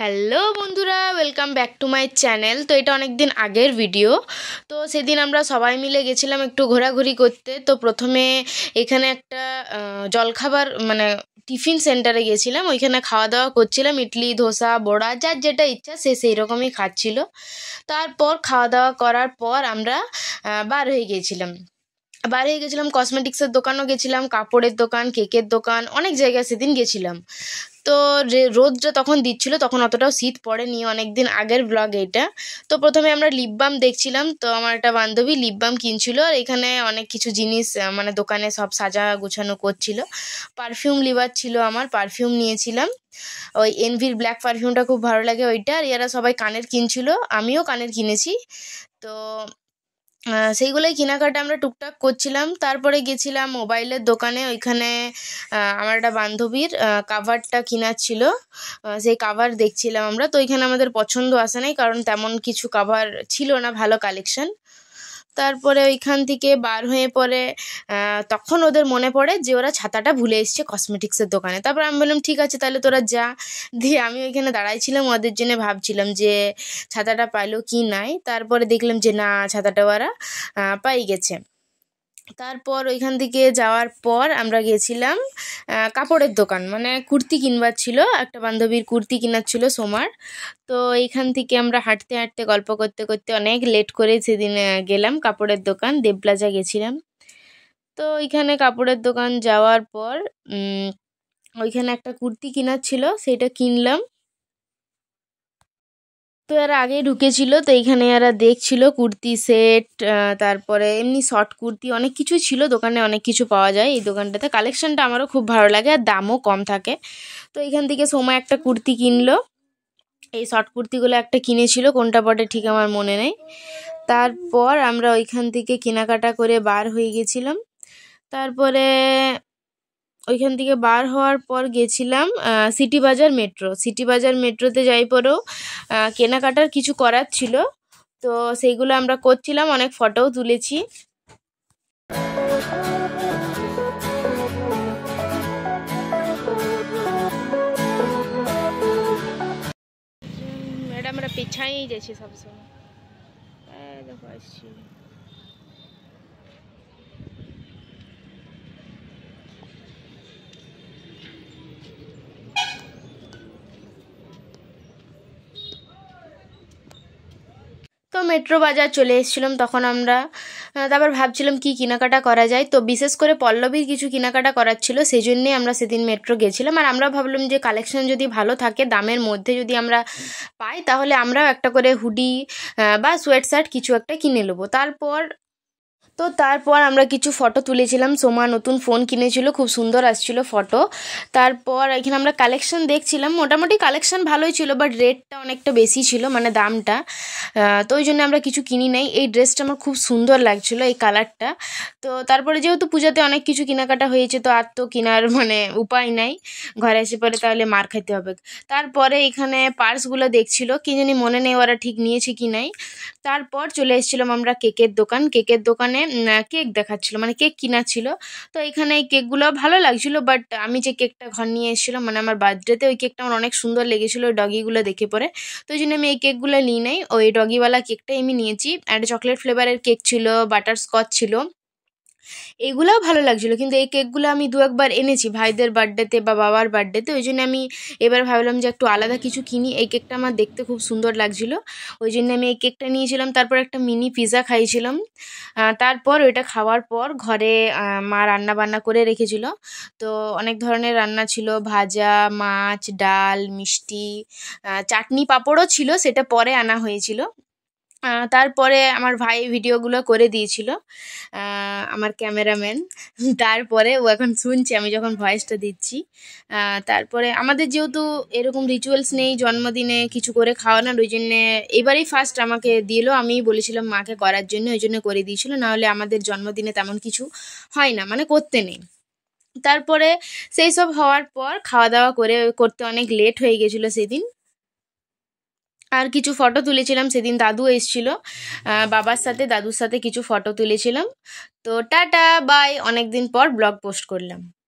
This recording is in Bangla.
হ্যালো বন্ধুরা, welcome back to my channel. তো এটা অনেক দিন আগের ভিডিও। তো সেদিন আমরা সবাই মিলে গেছিলাম একটু ঘোরাঘুরি করতে। তো প্রথমে এখানে একটা জলখাবার মানে টিফিন সেন্টারে গেছিলাম, ওইখানে খাওয়া দাওয়া করছিলাম। ইডলি, ধোসা, বড়া, যার যেটা ইচ্ছা সে সেই রকমই খাচ্ছিল। তারপর খাওয়া দাওয়া করার পর আমরা বার হয়ে গেছিলাম কসমেটিক্সের দোকানও গেছিলাম, কাপড়ের দোকান, কেকের দোকান, অনেক জায়গায় সেদিন গেছিলাম। তো রোদটা তখন দিচ্ছিল, তখন অতটাও শীত পড়েনি, অনেক দিন আগের ব্লগ এটা। তো প্রথমে আমরা লিপ বাম দেখছিলাম। তো আমার একটা বান্ধবী লিপ বাম কিনছিল, আর এখানে অনেক কিছু জিনিস মানে দোকানে সব সাজা গুছানো করছিল। পারফিউম লিভার ছিল, আমার পারফিউম নিয়েছিলাম। ওই এনভির ব্ল্যাক পারফিউমটা খুব ভালো লাগে ওইটা। আর এরা সবাই কানের কিনছিল, আমিও কানের কিনেছি। তো সেইগুলোই কেনাকাটা আমরা টুকটাক করছিলাম। তারপরে গেছিলাম মোবাইলের দোকানে, ওইখানে আমার একটা বান্ধবীর কাভারটা কেনার ছিল, সেই কাভার দেখছিলাম আমরা। তো ওইখানে আমাদের পছন্দ আসে নাই, কারণ তেমন কিছু কাভার ছিল না ভালো কালেকশন। তারপরে ওইখান থেকে বার হয়ে পরে তখন ওদের মনে পড়ে যে ওরা ছাতাটা ভুলে এসছে কসমেটিক্সের দোকানে। তারপর আমি বললাম ঠিক আছে তাহলে তোরা যা। দিয়ে আমি ওইখানে দাঁড়াইছিলাম, ওদের জন্য ভাবছিলাম যে ছাতাটা পাইলো কি নাই। তারপরে দেখলাম যে না, ছাতাটা ওরা পাই গেছে। তারপর ওইখান থেকে যাওয়ার পর আমরা গেছিলাম কাপড়ের দোকান, মানে কুর্তি কিনবার ছিল, একটা বান্ধবীর কুর্তি কেনার ছিল সোমার। তো এইখান থেকে আমরা হাঁটতে হাঁটতে গল্প করতে করতে অনেক লেট করে সেদিন গেলাম কাপড়ের দোকান, দেবপ্লাজা গেছিলাম। তো ওইখানে কাপড়ের দোকান যাওয়ার পর ওইখানে একটা কুর্তি কেনার ছিল, সেইটা কিনলাম। তো এরা আগেই ঢুকেছিল, তো এইখানে এরা দেখছিল কুর্তি সেট, তারপরে এমনি শর্ট কুর্তি, অনেক কিছু ছিল দোকানে, অনেক কিছু পাওয়া যায় এই দোকানটাতে। কালেকশনটা আমারও খুব ভালো লাগে, আর দামও কম থাকে। তো এইখান থেকে সময় একটা কুর্তি কিনলো, এই শর্ট কুর্তিগুলো একটা কিনেছিল, কোনটা পটে ঠিক আমার মনে নেই। তারপর আমরা ওইখান থেকে কেনাকাটা করে বার হয়ে গেছিলাম। তারপরে ওইখান থেকে বার হওয়ার পর গেছিলাম সিটি বাজার মেট্রোতে যাই পরেও কেনাকাটার কিছু করার ছিল, তো সেইগুলো আমরা করছিলাম, অনেক ফটোও তুলেছি। ম্যাডাম আমরা পেছাই যাচ্ছি সবসময়, দেখো আসছি। তো মেট্রো বাজার চলে এসেছিলাম তখন আমরা। তারপর ভাবছিলাম কি কেনাকাটা করা যায়। তো বিশেষ করে পল্লবীর কিছু কেনাকাটা করার ছিল, সেই জন্যে আমরা সেদিন মেট্রো গেছিলাম। আর আমরা ভাবলাম যে কালেকশন যদি ভালো থাকে, দামের মধ্যে যদি আমরা পাই, তাহলে আমরাও একটা করে হুডি বা সোয়েট শার্ট কিছু একটা কিনে নেবো। তারপর আমরা কিছু ফটো তুলেছিলাম। সোমা নতুন ফোন কিনেছিল, খুব সুন্দর আসছিল ফটো। তারপর এখানে আমরা কালেকশন দেখছিলাম, মোটামুটি কালেকশন ভালোই ছিল, বাট রেটটা অনেকটা বেশি ছিল, মানে দামটা। তো ওই জন্য আমরা কিছু কিনি নাই। এই ড্রেসটা আমার খুব সুন্দর লাগছিল, এই কালারটা। তো তারপরে যেহেতু পূজাতে অনেক কিছু কেনাকাটা হয়েছে, তো আর তো কেনার মানে উপায় নাই, ঘরে এসে পরে তাহলে মার খাইতে হবে। তারপরে এখানে পার্সগুলো দেখছিল, কি জানি মনে নেই ওরা ঠিক নিয়েছে কি নাই। তারপর চলে এসেছিলাম আমরা কেকের দোকানে কেক দেখাচ্ছিল, মানে কেক কিনা ছিল। তো এখানে এই কেকগুলো ভালো লাগছিল, বাট আমি যে কেকটা ঘর নিয়ে এসেছিলাম মানে আমার বার্থডেতে, ওই কেকটা আমার অনেক সুন্দর লেগেছিলো ওই ডগিগুলো দেখে পরে। তো ওই জন্য আমি এই কেকগুলো নিই নাই, ওই ডগিওয়ালা কেকটাই আমি নিয়েছি। একটা চকলেট ফ্লেভারের কেক ছিল, বাটারস্কচ ছিল, এগুলোও ভালো লাগছিলো। কিন্তু এই কেকগুলো আমি দু একবার এনেছি ভাইদের বার্থডেতে বা বাবার বার্থডেতে, ওই জন্য আমি এবার ভাবলাম যে একটু আলাদা কিছু কিনি। এই কেকটা আমার দেখতে খুব সুন্দর লাগছিলো, ওই জন্য আমি এই কেকটা নিয়েছিলাম। তারপর একটা মিনি পিৎজা খাইছিলাম। তারপর ওইটা খাওয়ার পর ঘরে মা রান্না বান্না করে রেখেছিল। তো অনেক ধরনের রান্না ছিল, ভাজা, মাছ, ডাল, মিষ্টি, চাটনি, পাঁপড়ও ছিল, সেটা পরে আনা হয়েছিল। তারপরে আমার ভাই ভিডিওগুলো করে দিয়েছিল, আমার ক্যামেরাম্যান। তারপরে ও এখন শুনছে আমি যখন ভয়েসটা দিচ্ছি। তারপরে আমাদের যেহেতু এরকম রিচুয়ালস নেই জন্মদিনে কিছু করে খাওয়ানোর, ওই জন্যে এবারেই ফার্স্ট আমাকে দিল। আমিই বলেছিলাম মাকে করার জন্য, ওই জন্য করে দিয়েছিল, নাহলে আমাদের জন্মদিনে তেমন কিছু হয় না, মানে করতে নেই। তারপরে সেই সব হওয়ার পর খাওয়া দাওয়া করতে অনেক লেট হয়ে গেছিলো সেদিন। আর কিছু ফটো তুলেছিলাম সেদিন, দাদু এসেছিল, দাদুর সাথে কিছু ফটো তুলেছিলাম। তো টাটা বাই, অনেক দিন পর ব্লগ পোস্ট করলাম।